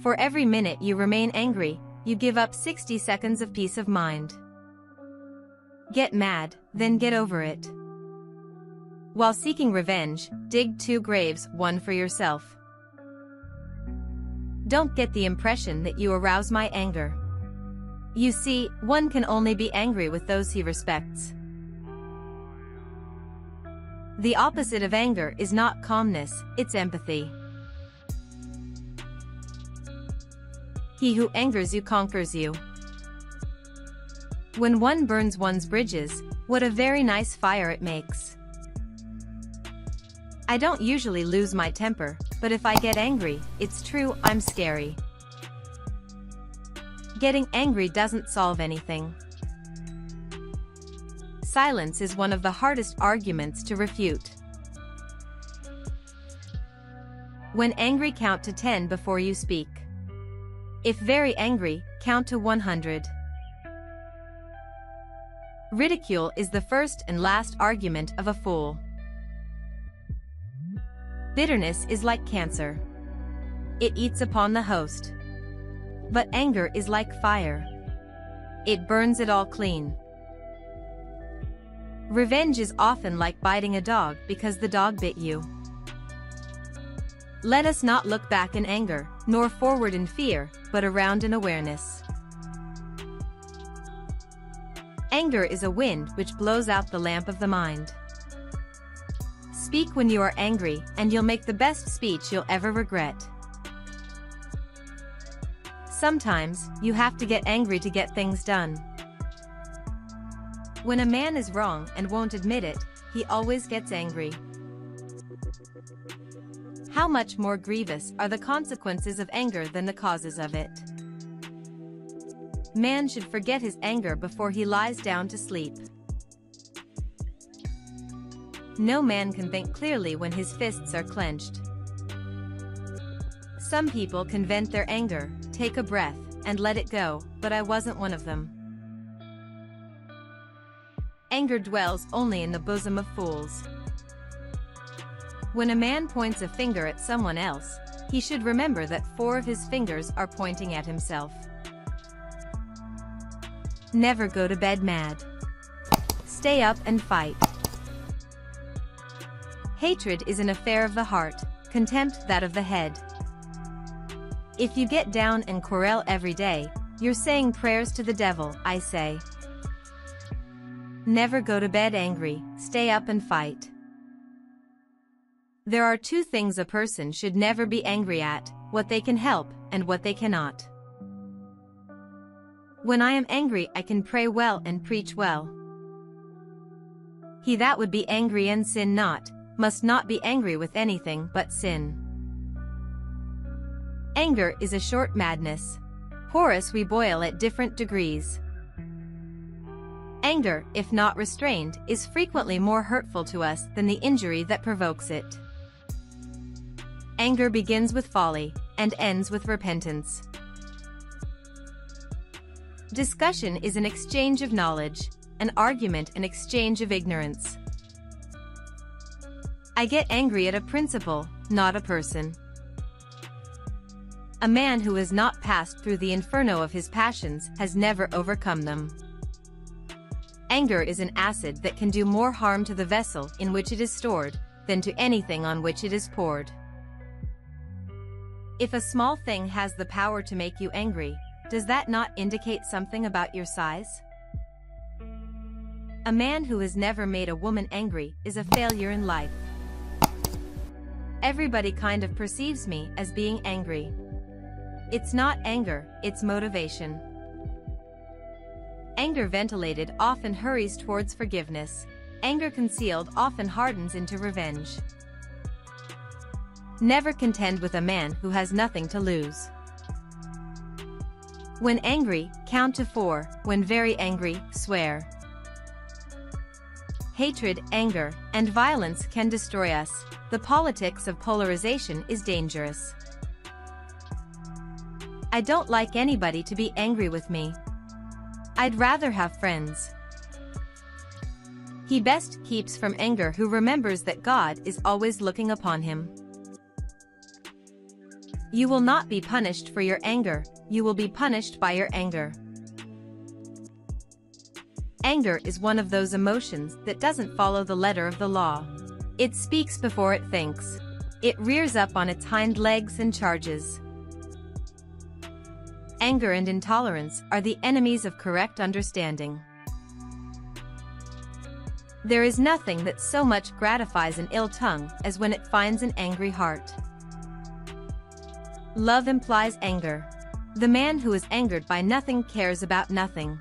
For every minute you remain angry, you give up 60 seconds of peace of mind. Get mad, then get over it. While seeking revenge, dig 2 graves, one for yourself. Don't get the impression that you arouse my anger. You see, one can only be angry with those he respects. The opposite of anger is not calmness, it's empathy. He who angers you conquers you. When one burns one's bridges, what a very nice fire it makes. I don't usually lose my temper, but if I get angry, it's true, I'm scary. Getting angry doesn't solve anything. Silence is one of the hardest arguments to refute. When angry, count to 10 before you speak. If very angry, count to 100. Ridicule is the first and last argument of a fool. Bitterness is like cancer. It eats upon the host. But anger is like fire. It burns it all clean. Revenge is often like biting a dog because the dog bit you. Let us not look back in anger, nor forward in fear, but around in awareness. Anger is a wind which blows out the lamp of the mind. Speak when you are angry, and you'll make the best speech you'll ever regret. Sometimes, you have to get angry to get things done. When a man is wrong and won't admit it, he always gets angry. How much more grievous are the consequences of anger than the causes of it? Man should forget his anger before he lies down to sleep. No man can think clearly when his fists are clenched. Some people can vent their anger, take a breath, and let it go, but I wasn't one of them. Anger dwells only in the bosom of fools. When a man points a finger at someone else, he should remember that 4 of his fingers are pointing at himself. Never go to bed mad. Stay up and fight. Hatred is an affair of the heart, contempt that of the head. If you get down and quarrel every day, you're saying prayers to the devil, I say. Never go to bed angry, stay up and fight. There are 2 things a person should never be angry at, what they can help, and what they cannot. When I am angry, I can pray well and preach well. He that would be angry and sin not, must not be angry with anything but sin. Anger is a short madness. Horace, we boil at different degrees. Anger, if not restrained, is frequently more hurtful to us than the injury that provokes it. Anger begins with folly, and ends with repentance. Discussion is an exchange of knowledge, an argument an exchange of ignorance. I get angry at a principle, not a person. A man who has not passed through the inferno of his passions has never overcome them. Anger is an acid that can do more harm to the vessel in which it is stored than to anything on which it is poured. If a small thing has the power to make you angry, does that not indicate something about your size? A man who has never made a woman angry is a failure in life. Everybody kind of perceives me as being angry. It's not anger, it's motivation. Anger ventilated often hurries towards forgiveness. Anger concealed often hardens into revenge. Never contend with a man who has nothing to lose. When angry, count to 4, when very angry, swear. Hatred, anger, and violence can destroy us. The politics of polarization is dangerous. I don't like anybody to be angry with me. I'd rather have friends. He best keeps from anger who remembers that God is always looking upon him. You will not be punished for your anger, you will be punished by your anger. Anger is one of those emotions that doesn't follow the letter of the law. It speaks before it thinks. It rears up on its hind legs and charges. Anger and intolerance are the enemies of correct understanding. There is nothing that so much gratifies an ill tongue as when it finds an angry heart. Love implies anger. The man who is angered by nothing cares about nothing.